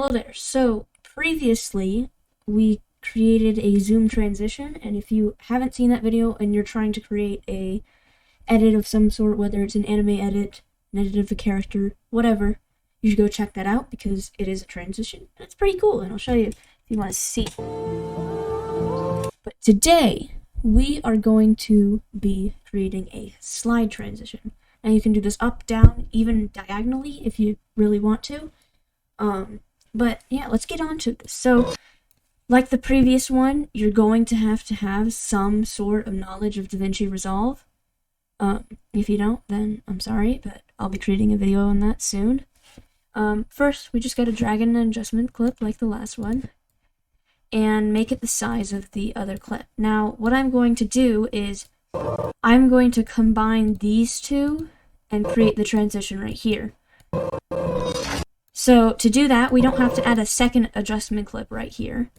Hello there. So previously we created a zoom transition, and if you haven't seen that video and you're trying to create a edit of some sort, whether it's an anime edit, an edit of a character, whatever, you should go check that out because it is a transition and it's pretty cool, and I'll show you if you want to see. But today we are going to be creating a slide transition. Now you can do this up, down, even diagonally if you really want to. But yeah, let's get on to this. So, like the previous one, you're going to have some sort of knowledge of DaVinci Resolve. If you don't, then I'm sorry, but I'll be creating a video on that soon. First, we just gotta drag in an adjustment clip like the last one, and make it the size of the other clip. Now, what I'm going to do is, I'm going to combine these two and create the transition right here. So to do that, we don't have to add a second adjustment clip right here.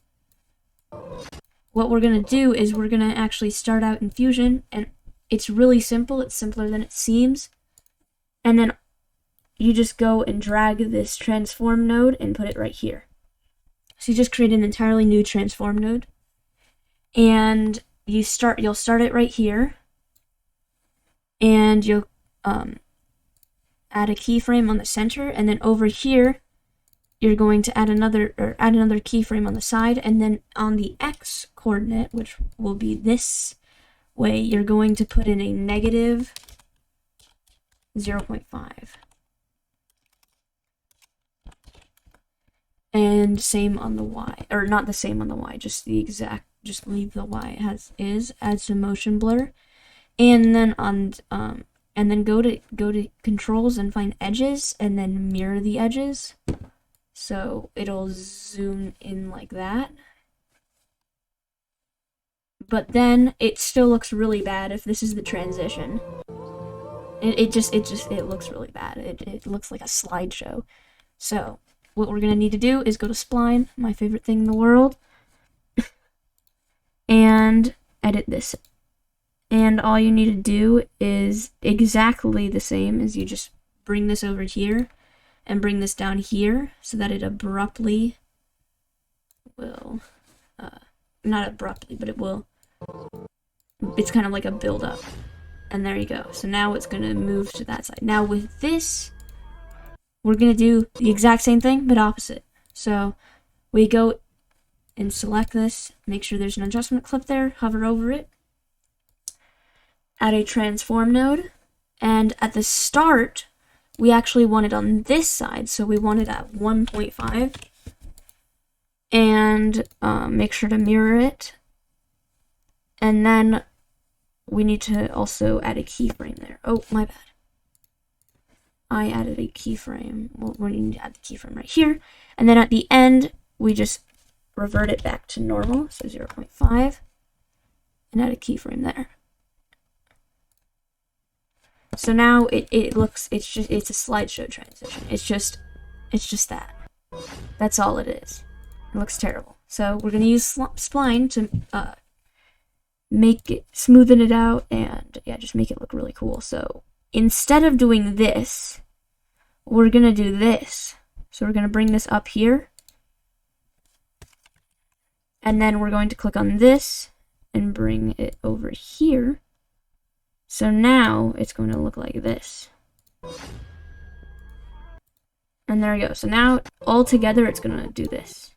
What we're going to do is we're going to actually start out in Fusion, and it's really simple. It's simpler than it seems. And then you just go and drag this transform node and put it right here. So you just create an entirely new transform node, and you'll start it right here, and you'll add a keyframe on the center, and then over here you're going to add another keyframe on the side, and then on the X coordinate, which will be this way, you're going to put in a negative 0.5. And same on the Y, or not the same on the Y, just leave the Y as is, add some motion blur, and then go to controls and find edges, and then mirror the edges. So it'll zoom in like that. But then it still looks really bad if this is the transition. It looks really bad. It looks like a slideshow. So what we're gonna need to do is go to Spline, my favorite thing in the world, and edit this. And all you need to do is exactly the same as you just bring this over here and bring this down here so that it abruptly will, not abruptly, but it will, it's kind of like a build up. And there you go. So now it's going to move to that side. Now with this, we're going to do the exact same thing, but opposite. So we go and select this, make sure there's an adjustment clip there, hover over it, add a transform node, and at the start, we actually want it on this side, so we want it at 1.5, and make sure to mirror it, and then we need to also add a keyframe there. Oh, my bad. I added a keyframe. Well, we need to add the keyframe right here, and then at the end, we just revert it back to normal, so 0.5, and add a keyframe there. So now it's a slideshow transition. It's just that. That's all it is. It looks terrible. So we're gonna use Spline to smoothen it out, and yeah, just make it look really cool. So instead of doing this, we're gonna do this. So we're gonna bring this up here, and then we're going to click on this and bring it over here. So now it's going to look like this. And there we go. So now all together it's going to do this.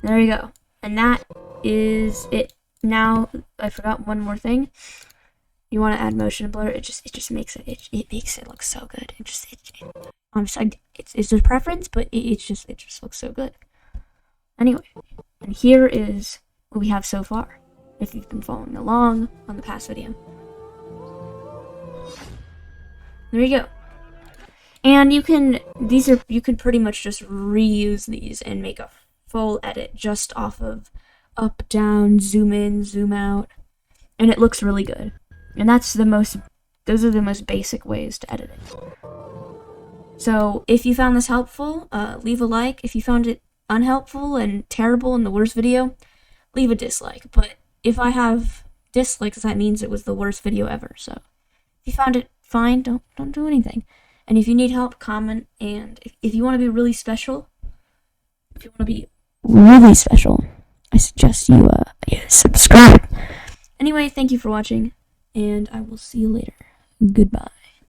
There you go. And that is it. Now I forgot one more thing. You want to add motion blur. It just makes it makes it look so good. It's a preference, but it just looks so good. Anyway, and here is what we have so far, if you've been following along on the past video. There you go. And you can pretty much just reuse these and make a full edit just off of up, down, zoom in, zoom out, and it looks really good. And those are the most basic ways to edit it. So if you found this helpful, leave a like. If you found it unhelpful and terrible and the worst video, leave a dislike. But if I have dislikes, that means it was the worst video ever. So if you found it fine, don't do anything. And if you need help, comment. And if you want to be really special, I suggest you subscribe. Anyway, thank you for watching, and I will see you later. Goodbye.